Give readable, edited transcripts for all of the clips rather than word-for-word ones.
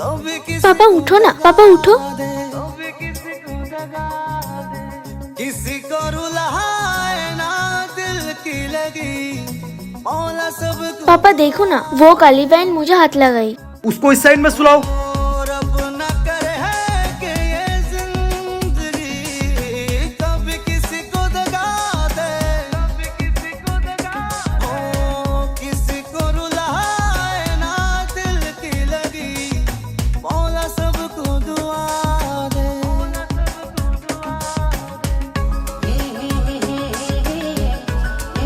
पापा उठो ना, पापा उठो। किसी को रुलाए ना दिल की लगी मौला सब। पापा देखो ना, वो काली बहन मुझे हाथ लगाई। उसको इस साइड में सुलाओ।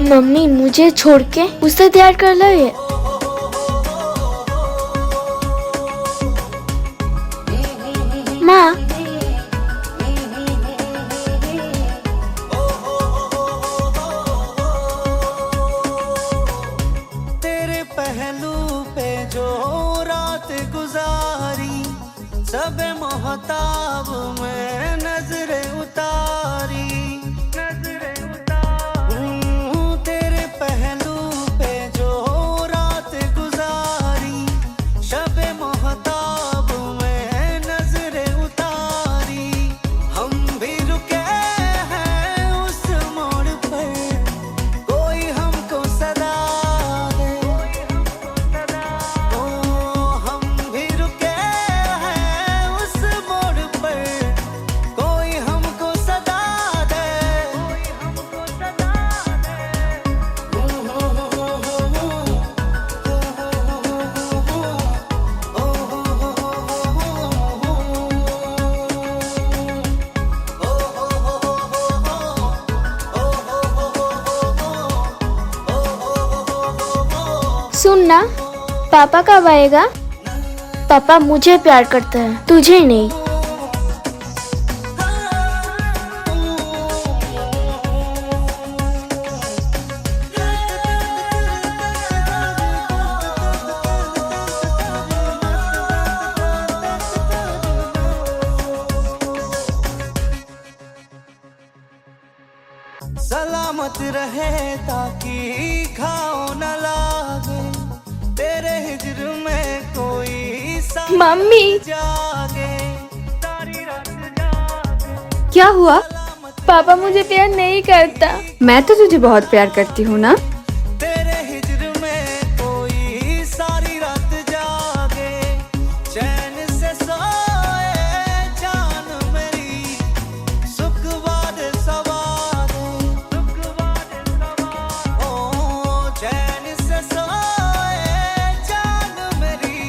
मम्मी मुझे छोड़ के उससे तैयार कर लो ये। माँ तेरे पहलू पे जो रात गुजारी सब मोहताब में नजरें उतारी। तेरे पहलू पे जो रात गुजारी शब मोहताब में नजरें उतारी। हम भी रुके हैं उस मोड़ पर कोई हमको सदा दे। ओ हम भी रुके हैं उस मोड़ पर कोई हमको सदा दे। सुन ना, पापा कब आएगा? पापा मुझे प्यार करता है, तुझे नहीं। सलामत रहे ताकि घाव न लागे तेरे हिजर में कोई मम्मी जागे सारी रात जागे। क्या हुआ? पापा मुझे प्यार नहीं करता। मैं तो तुझे बहुत प्यार करती हूँ ना। तेरे हिजर में कोई सारी रात जागे चैन से सोए जान मेरी सुख बाद सवादे। ओ चैन से सोए जान मेरी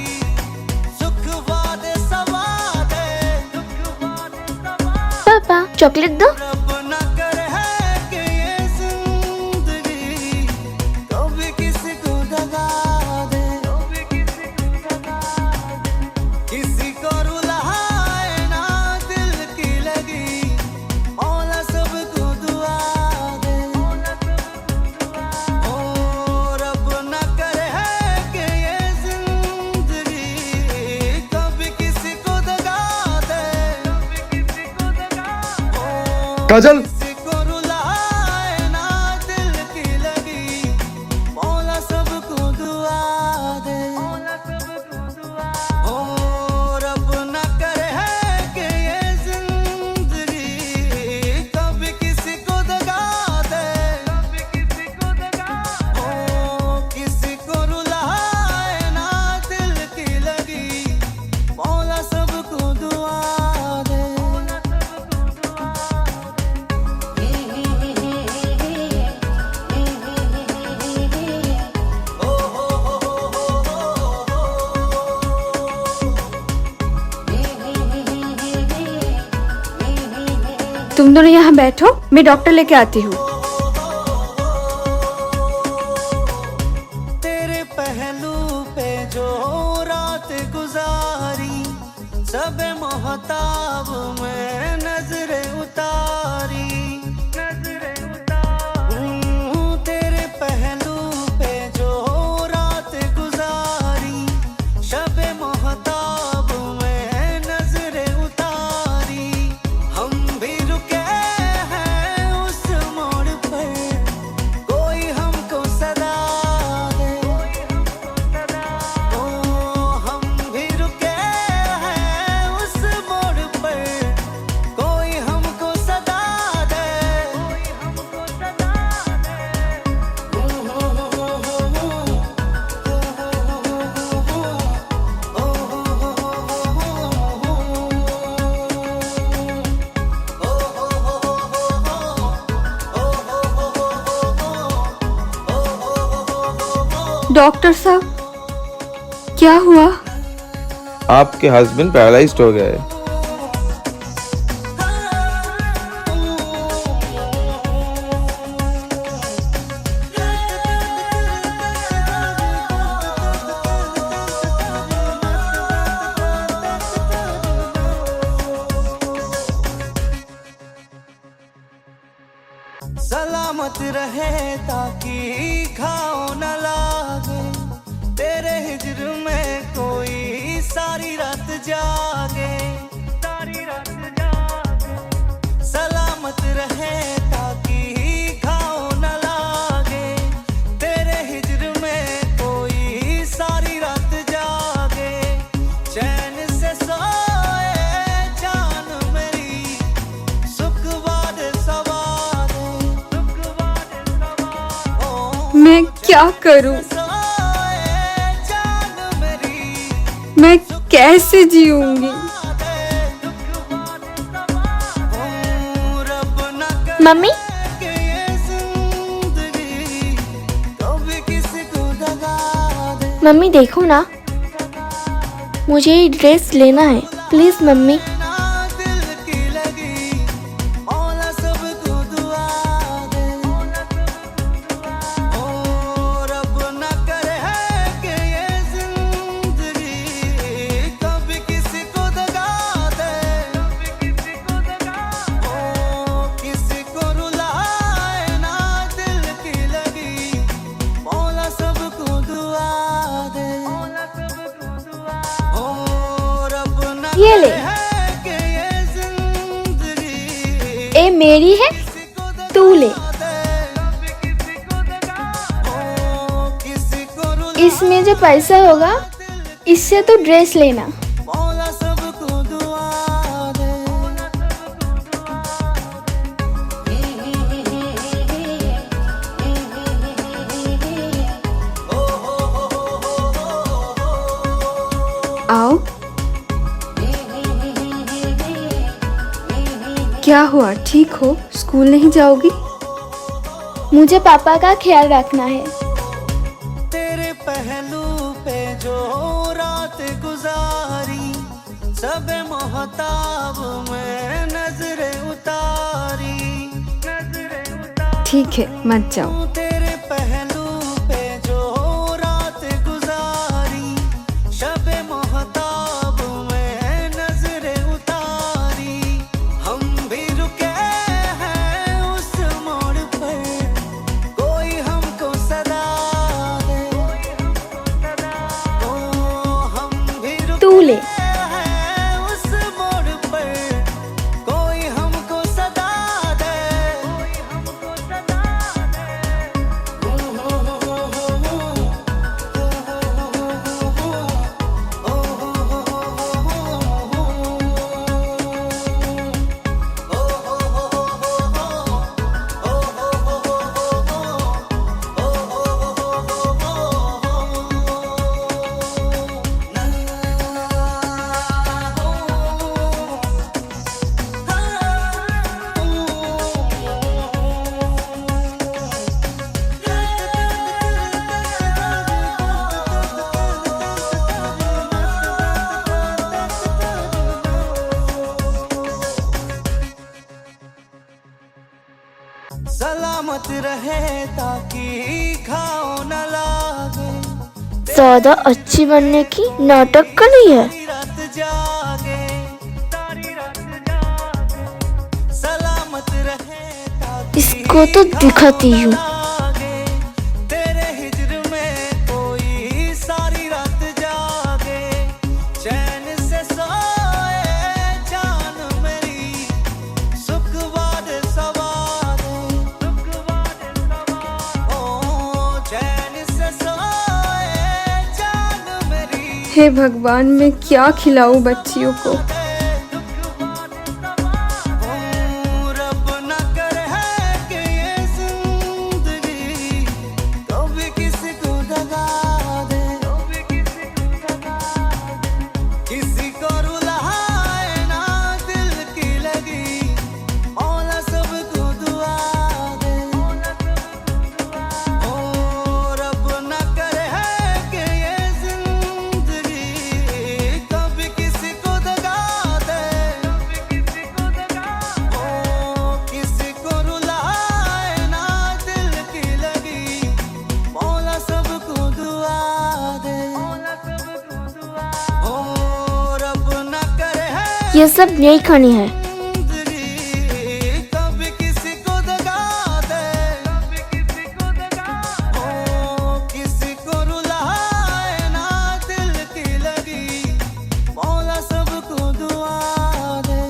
सुख बाद सवादे। पापा चॉकलेट दो। रब न करे है कि ये जिंदगी कभी किसी को दगा दे। किसी को रुलाए ना दिल की लगी मौला सबको दुआ दे। ओ रब न करे है कि ये जिंदगी कभी किसी को दगा दे। काजल किसी को रुलाए ना दिल की लगी मौला सबको दुआ दे। ओ रब न करे है कि ये जिंदगी कभी किसी को दगा दे। ओ किसी को रुलाए ना दिल की लगी मौला सबको दुआ दे। तुम दोनों यहाँ बैठो, मैं डॉक्टर लेके आती हूँ। तेरे पहलू पे जो रात गुजारी सब मोहताब में नजरें उतारी। तेरे पहलू पे जो रात गुजारी शब मोहताब में नजरें उतारी। हम भी रुके हैं उस मोड़ पर कोई हमको सदा दे। ओ हम भी रुके डॉक्टर साहब, क्या हुआ? आपके हस्बैंड पैरालाइज्ड हो गए हैं। सलामत रहे ताकि घाव न लागे, तेरे हिज्र में कोई सारी रात जागे, सारी रात जागे। सलामत रहे ताकि घाव न लागे, तेरे हिज्र में कोई सारी रात जागे। चैन से सोए जान मेरी, सुख बाद सवार, सुख बाद सवार। मैं क्या करूं? मैं कैसे जीऊंगी? मम्मी, मम्मी देखो ना, मुझे ये ड्रेस लेना है, प्लीज मम्मी। ये ले, ये मेरी है, तू ले। इसमें जो पैसा होगा इससे तो ड्रेस लेना। आओ। क्या हुआ, ठीक हो? स्कूल नहीं जाओगी? मुझे पापा का ख्याल रखना है। तेरे पहलू पे जो रात गुजारी, सब मोहताब में नजरें उतारी, नजरें उतारी। ठीक है, मत जाओ। तेरे पहलू पे जो रात गुजारी, शब मोहताब में नजरें उतारी। हम भी रुके हैं उस मोड़ पर, कोई हमको सदा दे, ओ हम भी रुके तू ले। हैं उस मोड़ पर, कोई हमको सदा दे, कोई हमको सदा सलामत रहे ताकि घाव न लागे, ज्यादा अच्छी बनने की नाटक कर रही है। सारी रात जागे, सारी रात जागे। सलामत रहे ताकि इसको तो दिखाती हूँ। लागे, तेरे हिज्र में कोई सारी रात जागे। चैन से सोए जान मेरी, सुख बाद सवार, सुख बाद सवार। ओ चैन से सोए जान मेरी, हे भगवान, मैं क्या खिलाऊं बच्चियों को? रब न करे है कि ये जिंदगी कभी किसी को दगा दे, कभी किसी को दगा दे। किसी को रुलाए ना दिल की लगी, मौला सबको दुआ दे, ओ रब न करे है ये सब नहीं खानी है। जिंदगी कभी किसी को दगा दे, ओ किसी को रुलाए ना दिल की लगी, मौला सबको दुआ दे।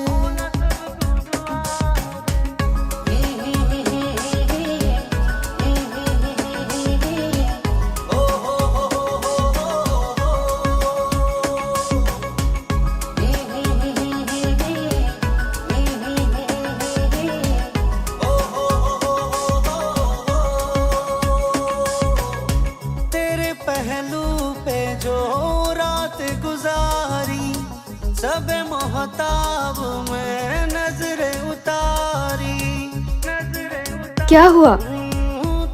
तेरे पहलू पे जो रात गुजारी, सब मोहताब में नजरें उतारी, क्या हुआ?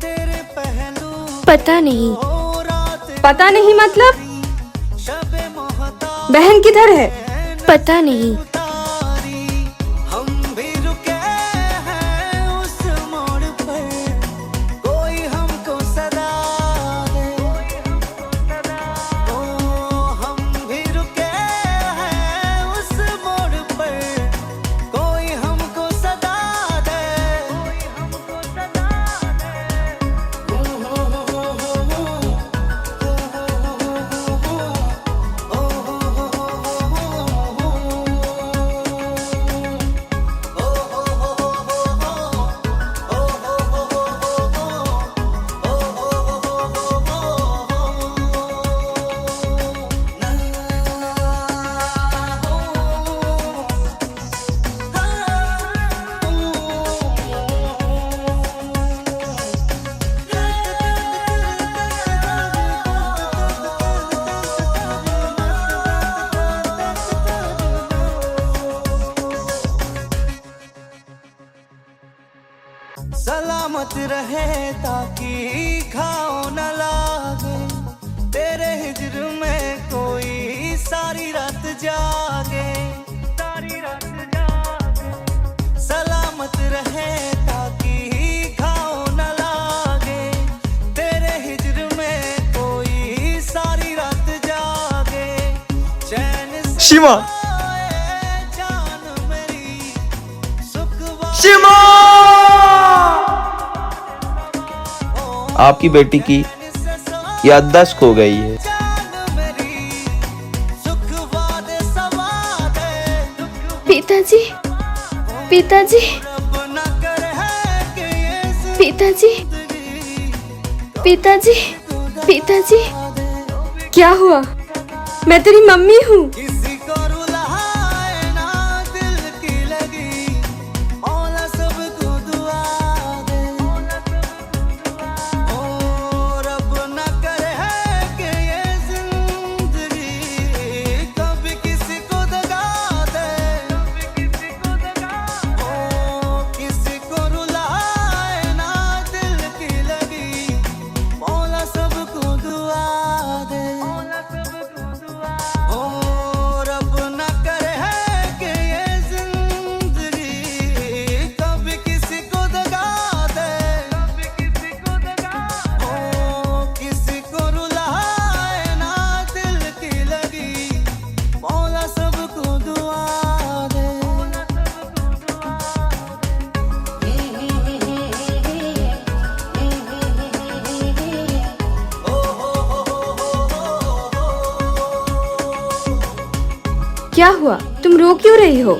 तेरे पहलू पता नहीं। जो रात पता नहीं मतलब? शब मोहताब बहन किधर है? पता नहीं। उतारी, हम भी रुके हैं उस मोड़ पर, कोई हमको सदा दे। ओ हम भी रुके हैं उस मोड़ पर, कोई हमको सदा दे। सलामत रहे ताकि घाव न लागे, तेरे हिज्र में कोई सारी रात जागे, सारी रात जागे। सलामत रहे ताकि घाव न लागे, तेरे हिज्र में कोई सारी रात जागे। चैन से शिवा आए जान मेरी, सुख शिवा आपकी बेटी की याददाश्त खो गई है। पिताजी, पिताजी, पिताजी, पिताजी, पिताजी। क्या हुआ? मैं तेरी मम्मी हूँ। किसी को रुलाए ना दिल की लगी, मौला सबको दुआ दे। ओ रब न करे है कि ये जिंदगी कभी किसी को दगा दे, ओ किसी को रुलाए ना दिल की लगी, मौला सबको दुआ दे। ओ रब न करे है कि ये जिंदगी कभी किसी को दगा दे, ओ किसी को रुलाए ना दिल की लगी, मौला सबको दुआ दे। क्या हुआ? तुम रो क्यों रही हो?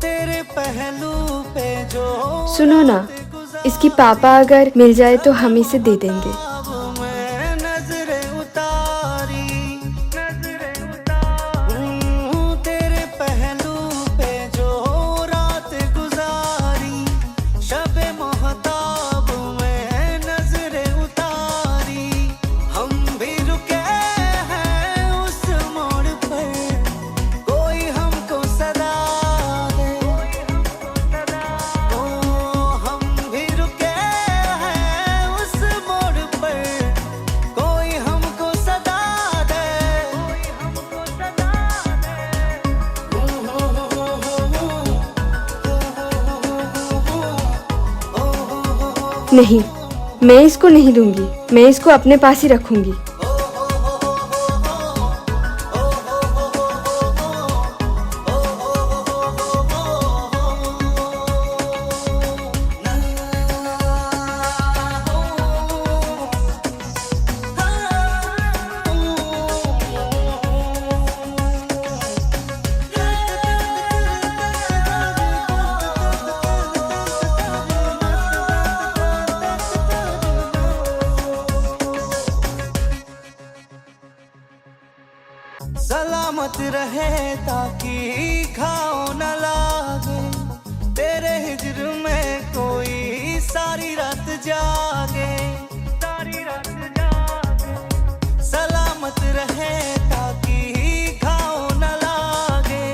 तेरे पहलू पे जो सुनो ना, इसकी पापा अगर मिल जाए तो हम इसे दे देंगे। अब मैं नजरें उतारी, तेरे पहलू पे जो रात गुजारी, शब मोहताब में नजरें उतारी, हम भी रुके हैं उस मोड़ पर, कोई हमको सदा दे। ओ हम भी रुके हैं उस मोड़ पर, कोई हमको सदा दे। नहीं, मैं इसको नहीं दूंगी, मैं इसको अपने पास ही रखूंगी। सलामत रहे ताकि घाव न लागे, तेरे हिज्र में कोई सारी रात जागे, सारी रात जागे। सलामत रहे ताकि घाव न लागे,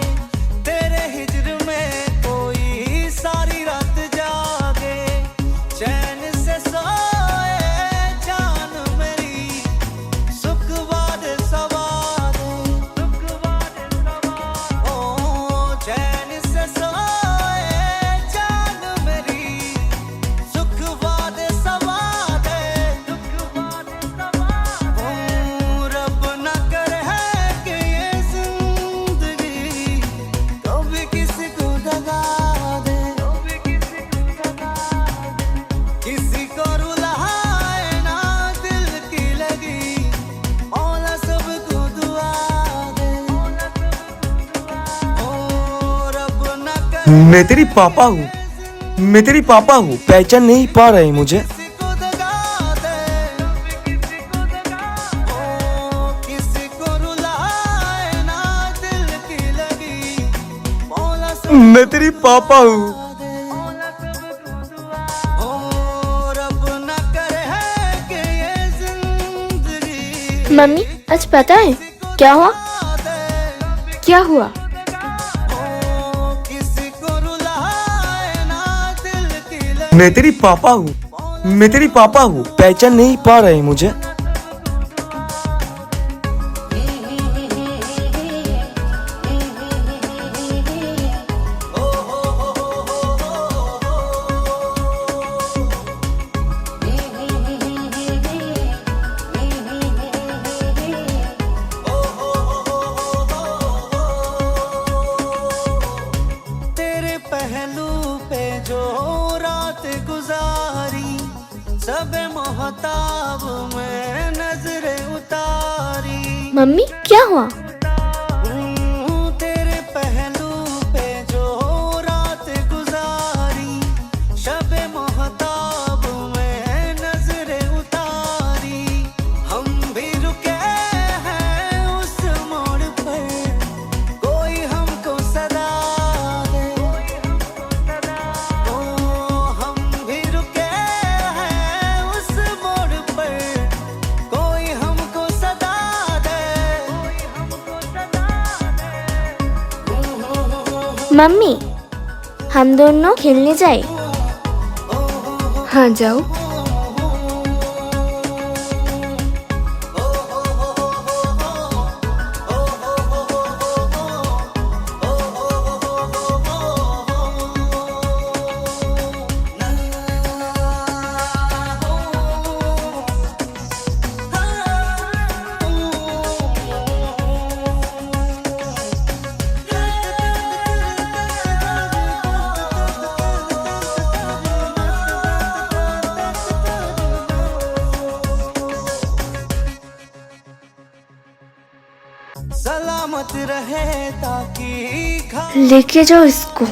तेरे हिज्र में कोई सारी रात जागे। चैन से सोए जान मेरी, सुख बाद सवार चैन से सोए जान मेरी, सुख बाद सवाद रब न करे है कि ये जिंदगी कभी किसी को दगा दे, किसी को रुलाए ना दिल की लगी, मौला सबको दुआ दे। मैं तेरी पापा हूँ, मैं तेरी पापा हूँ। पहचान नहीं पा रहे मुझे। किसी को दगा दे, किसी को रुलाए ना दिल की लगी, मौला मैं तेरी पापा हूँ। रब न करे है कि ये जिंदगी मम्मी आज पता है क्या हुआ? क्या हुआ? किसी को रुलाए ना दिल की लगी। मैं तेरी पापा हूँ, मैं तेरी पापा हूँ। पहचान नहीं पा रहे मुझे। तेरे पहलू पे जो रात गुजारी, सब मोहताब में नजरें उतारी। मम्मी क्या हुआ? तेरे पहलू पे जो रात गुजारी, शब मोहताब में नजरें उतारी। हम भी रुके हैं उस मोड़ पर, कोई हमको सदा दे। हम भी रुके हैं उस मोड़ पर, कोई हमको सदा दे। मम्मी हम दोनों खेलने जाए। हाँ जाओ। सलामत रहे ताकि लेके जाओ इसको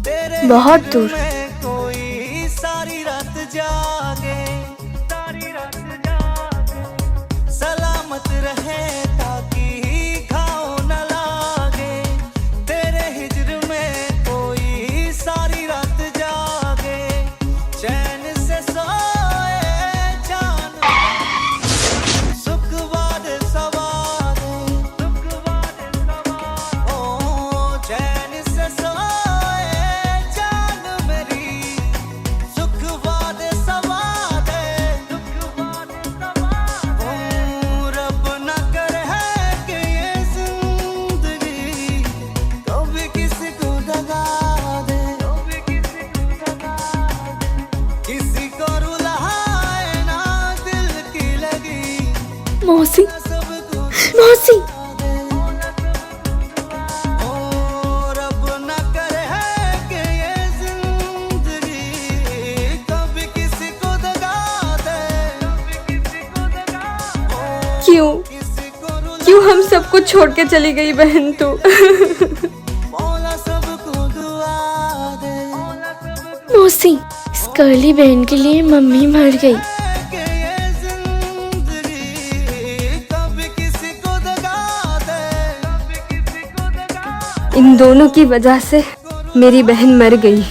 तेरे बहुत दिल दूर। में कोई सारी रात जागे, सारी रात जागे। सलामत रहे ताकि घाव न लागे, तेरे हिज्र में कोई सारी रात जागे। चैन से सोए जान, सुख बाद सवार चैन से सोए जान मेरी, मौसी, सबको मौसी। और अब न करे है कि ये जिंदगी कभी किसी को दगा दे, क्यों किसी को रुला क्यों हम सबको छोड़ के चली गई बहन तू? मौला सबको दुआ दे मौसी, इस कर्ली बहन के लिए मम्मी मर गई। कि ये जिंदगी कभी किसी को दगा दे, इन दोनों की वजह से मेरी बहन मर गई।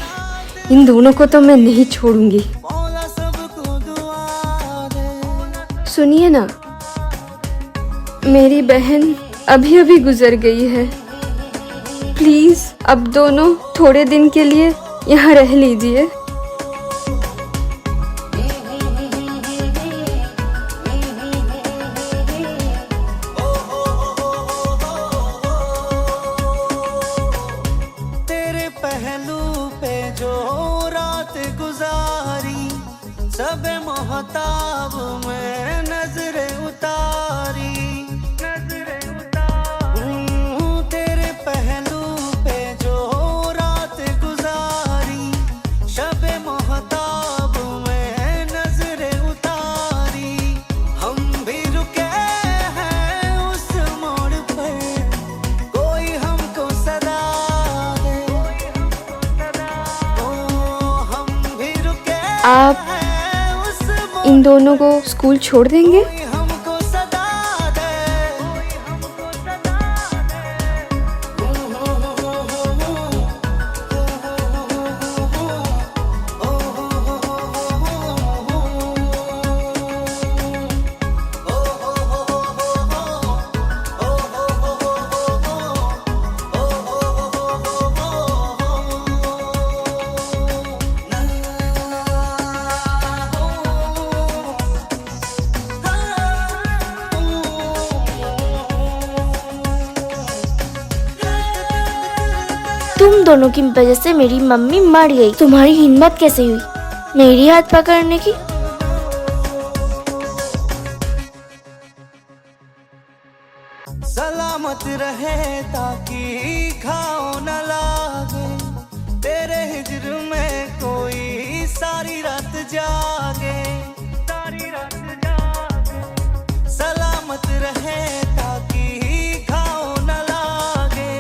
इन दोनों को तो मैं नहीं छोड़ूंगी। मौला सबको दुआ दे। सुनिए ना, मेरी बहन अभी अभी गुजर गई है। प्लीज अब दोनों थोड़े दिन के लिए यहाँ रह लीजिए। तेरे पहलू पे जो रात गुजारी, सब मोहताब में नजरें उतारी, तेरे पहलू पे जो रात गुजारी, शब मोहताब में नजरें उतारी। हम भी रुके हैं उस मोड़ पर, कोई हमको सदा दे। ओ हम भी रुके आप हैं उस मोड़, इन दोनों को स्कूल छोड़ देंगे? कोई हमको सदा दे। तुम दोनों की वजह से मेरी मम्मी मर गई। तुम्हारी हिम्मत कैसे हुई मेरी हाथ पकड़ने की? सलामत रहे ताकि घाव न लागे, तेरे हिज्र में कोई सारी रात जागे, सारी रात जागे। सलामत रहे ताकि घाव न लागे,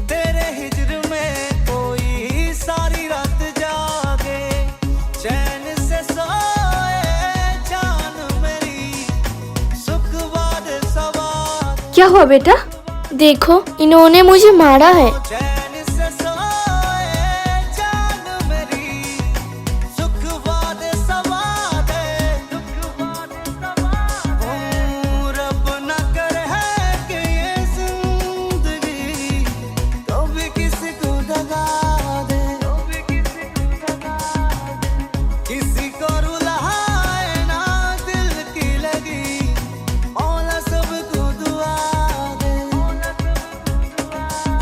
तेरे हिज्र में कोई सारी रात जागे। चैन से सोए जान मेरी, सुख बाद सवार। क्या हुआ बेटा? देखो, इन्होंने मुझे मारा है। चैन से सोए जान मेरी, सुख बाद सवार। रब न करे है कि ये जिंदगी कभी किसी को दगा दे, किसी को रुलाए ना दिल की लगी। मौला सबको दुआ दे।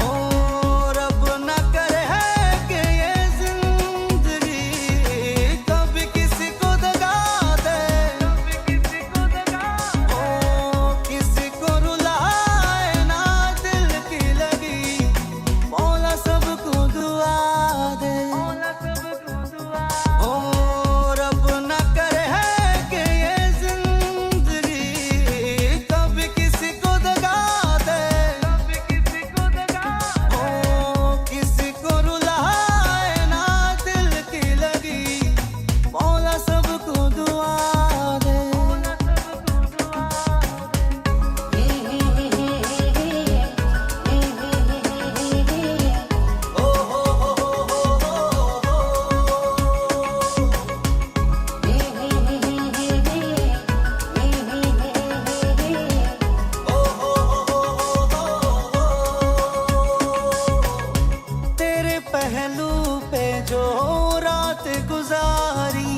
और अब न करे है कि ये जिंदगी कभी किसी को दगा दे, किसी को रुलाए ना दिल की लगी। मौला सबको दुआ दे। और अब न करे है कि ये जिंदगी कभी किसी को दगा दे, किसी को रुलाए ना दिल की लगी। मौला सबको दुआ दे। तेरे पहलू पे जो रात गुजारी,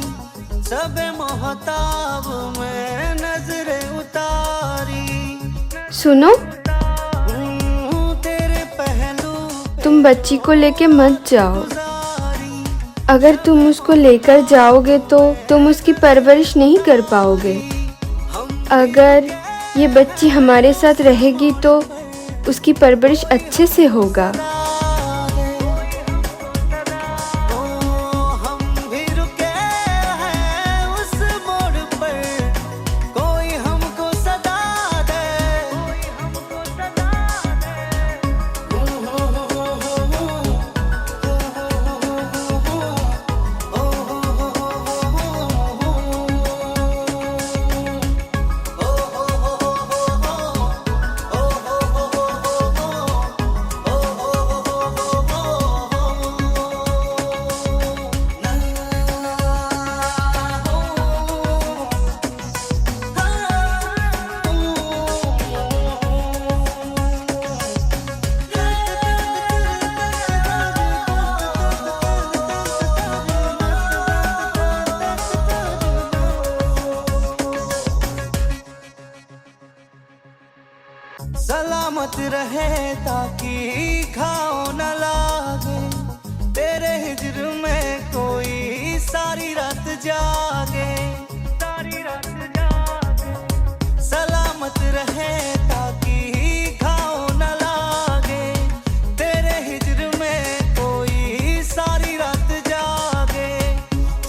सब मोहताब में नजरें उतारी। सुनो, तेरे पहलू तुम बच्ची को लेके मत जाओ। गुजारी, अगर तुम उसको लेकर जाओगे तो तुम उसकी परवरिश नहीं कर पाओगे। अगर ये बच्ची हमारे साथ रहेगी तो उसकी परवरिश अच्छे से होगा। हम भी रुके हैं उस मोड़ पर, कोई हमको सदा दे। सलामत रहे ताकि घाव न लागे, तेरे हिजर में कोई सारी रात जागे। सलामत रहे ताकि घाव न लागे, तेरे हिजर में कोई सारी रात जागे।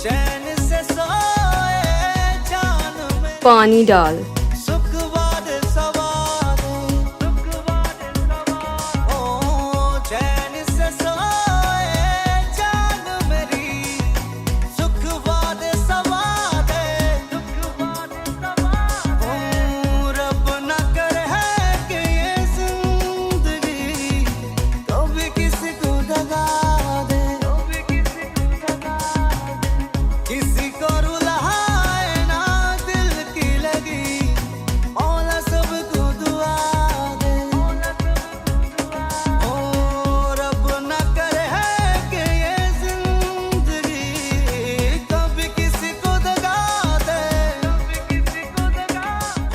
चैन से सोए जान में पानी डाल। सुख बाद सवार, ओ चैन से सोए जान मेरी, सुख बाद सवार। ओ रब न करे है कि ये जिंदगी कभी किसी को दगा दे, किसी को रुलाए ना दिल की लगी, मौला सबको दुआ दे। ओ रब न करे है कि ये जिंदगी कभी किसी को दगा दे,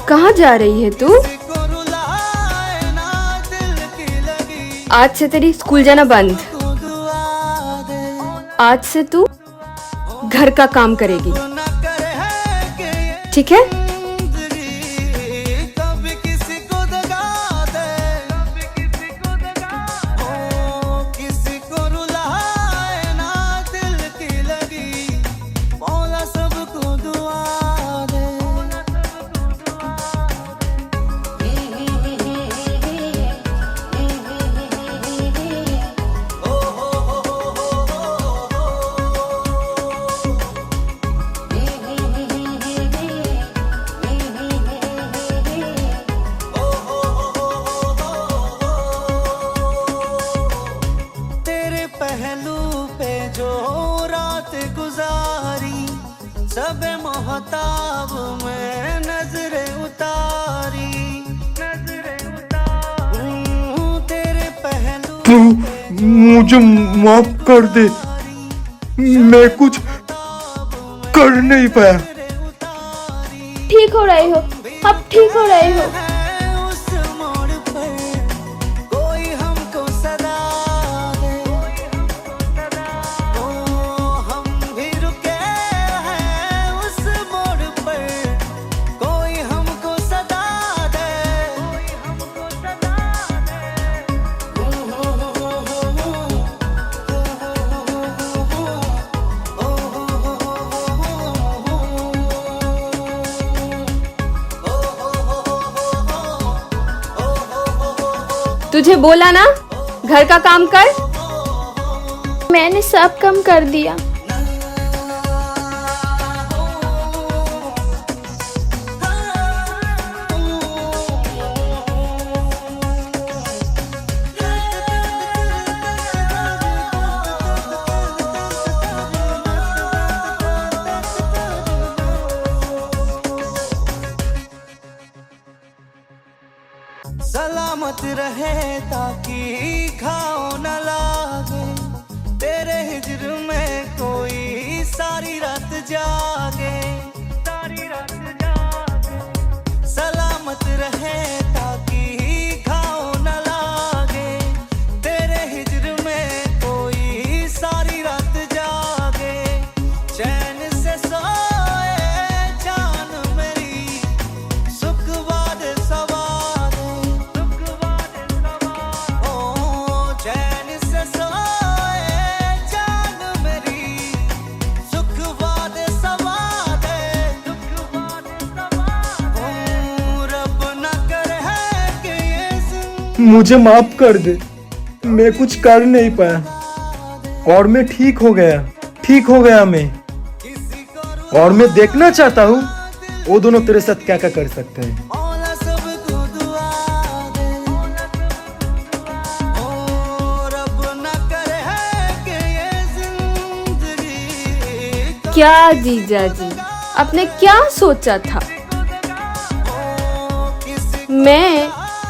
कहाँ जा रही है तू? किसी को रुलाए ना दिल की लगी, आज से तेरी स्कूल जाना बंद। को दुआ दे। आज से तू घर का काम करेगी, न करे है कि ये ठीक है? जिंदगी कभी किसी को दगा दे, ओ किसी को रुलाए ना दिल की लगी, मौला सबको दुआ दे। तेरे पहलू पे जो रात गुजारी, सब मोहताब में नजरें उतारी। तेरे पहलू तू मुझे माफ कर दे, मैं कुछ कर नहीं पाया। ठीक हो रहे हो, अब ठीक हो रहे हो। है उस मोड़ पर, कोई हमको सदा दे। ओ हम भी रुके हैं उस मोड़ पर, कोई हमको सदा दे। तुझे बोला ना घर का काम कर। मैंने सब कम कर दिया। सलामत रहे ताकि घाव न लागे, तेरे हिजर में कोई सारी रात जागे। सलामत रहे ताकि घाव न लागे, तेरे हिजर में कोई सारी रात जागे। चैन से सोए जान मेरी, सुख बाद मुझे माफ कर दे, मैं कुछ कर नहीं पाया और मैं ठीक हो गया मैं। और मैं देखना चाहता हूँ वो दोनों तेरे साथ क्या क्या कर सकते हैं। मौला सबको दुआ दे, ओ रब न करे है कि ये जिंदगी क्या जीजा जी, आपने क्या सोचा था? मैं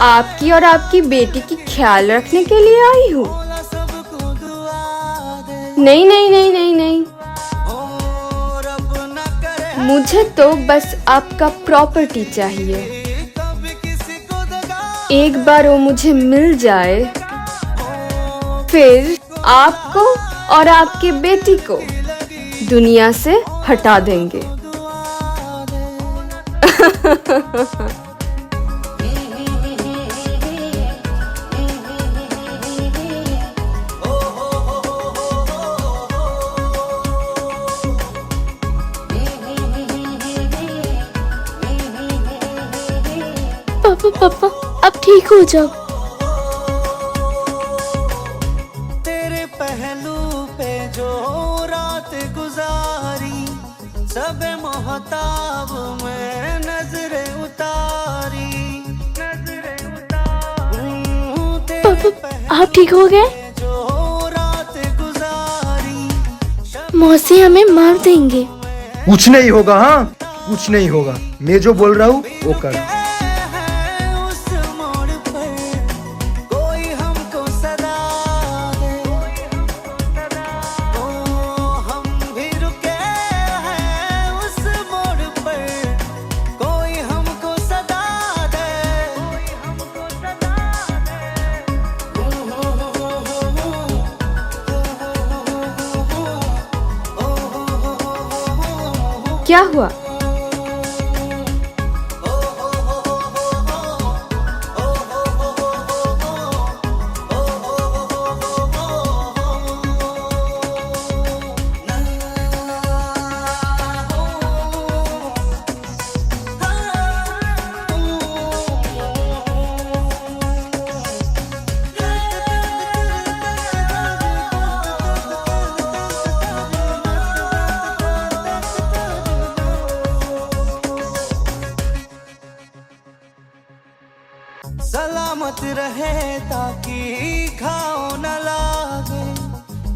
आपकी और आपकी बेटी की ख्याल रखने के लिए आई हूँ। मौला सबको दुआ दे, नहीं नहीं नहीं नहीं नहीं, ओ रब न करे मुझे तो बस आपका प्रॉपर्टी चाहिए। कभी किसी को दगा, एक बार वो मुझे मिल जाए, फिर आपको और आपके बेटी को दुनिया से हटा देंगे। पापा अब ठीक हो जाओ। तेरे पहलू पे जो रात गुजारी, सब मोहताब में नजरे उतारी, पापा आप ठीक हो गए? जो रात गुजारी, मौसी हमें मार देंगे। कुछ नहीं होगा, हाँ कुछ नहीं होगा। मैं जो बोल रहा हूँ वो कर। है उस मोड़ पर कोई हमको सदा दे, ओ हम भी रुके हैं उस मोड़ पर कोई हमको सदा दे, क्या हुआ? सलामत रहे ताकि खाओ न लागे,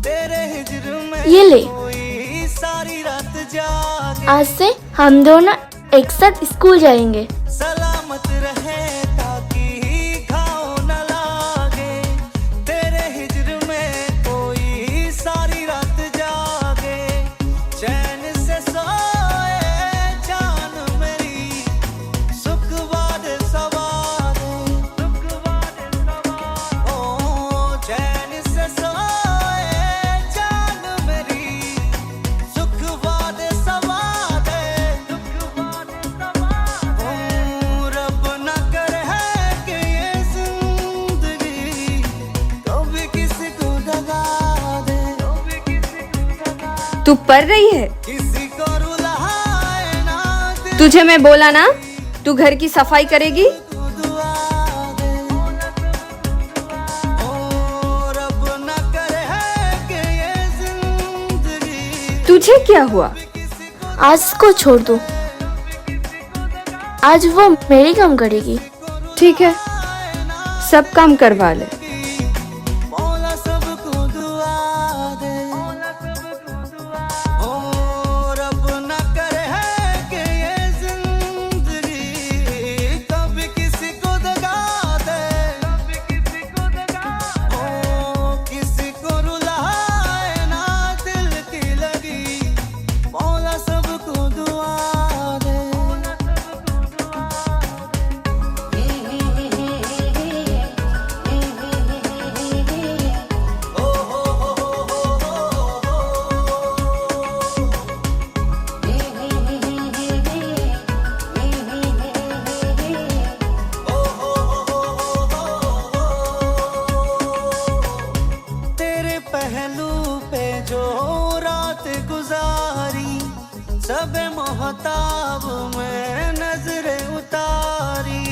तेरे हिजर में ये ले। कोई सारी रात जागे, आज से हम दोनों एक साथ स्कूल जाएंगे। सलामत रहे ताकि खाओ न लागे, तेरे हिजर में कोई सारी रात जागे, चैन से सोए जान मेरी, सुख बाद सवार, ओ चैन से सोए जान मेरी, सुख बाद सवार, ओ रब न करे है कि ये जिंदगी कभी किसी को दगा दे, तू पढ़ रही है? किसी को रुलाए ना दिल तुझे मैं बोला ना, तू घर की सफाई करेगी। को दुआ दे, ओ रब न करे है कि ये जिंदगी तुझे क्या हुआ? आज इसको छोड़ दो, आज वो मेरी काम करेगी। ठीक है, सब काम करवा ले। मौला सबको दुआ दे, ओ रब न करे है कि ये जिंदगी कभी किसी को दगा दे, ओ किसी को रुलाए ना दिल की लगी, मौला सबको दुआ दे। तेरे पहलू पे जो रात गुजारी, सब मोहताब में नजरे उतारी,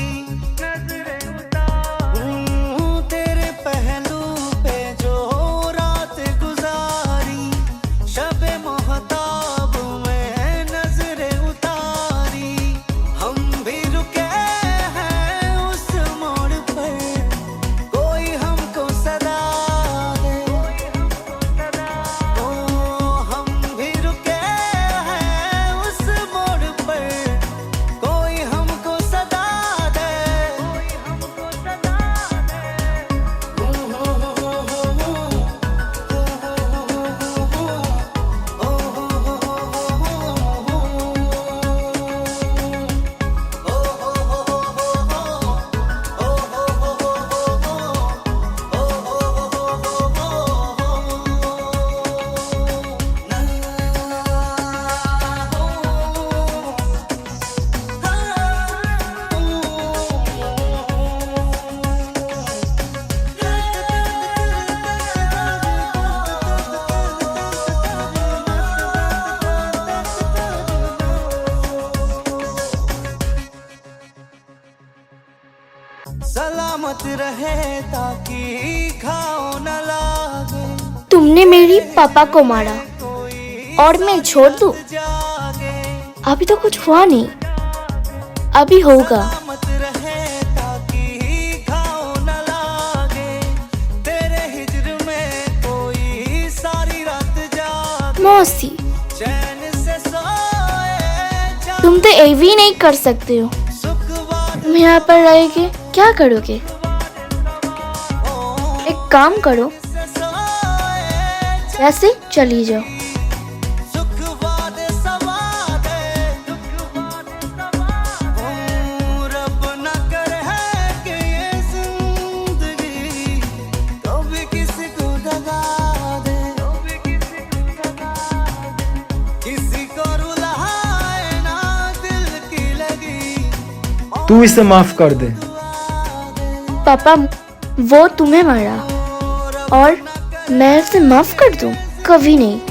सलामत रहे ताकि खाओ न लागे तुमने मेरी पापा को मारा और मैं छोड़ दूं? जागे अभी तो कुछ हुआ नहीं, अभी होगा। सलामत रहे ताकि खाओ न लागे तेरे हिजर में कोई सारी रात जागे मौसी, चैन से सोए तुम तो ये भी नहीं कर सकते हो। सुख बाद तुम यहाँ पर रहेगे क्या करोगे? एक काम करो, से सोए ऐसे चली जाओ। सुख बाद सवादे दुख बाद सवादे रब न करे है कि ये जिंदगी कभी किसी को दगा दे कभी किसी को दगा दे किसी को रुलाए ना दिल की लगी तू इसे माफ कर दे। पापा वो तुम्हें मारा और मैं उसे माफ कर दूं? कभी नहीं।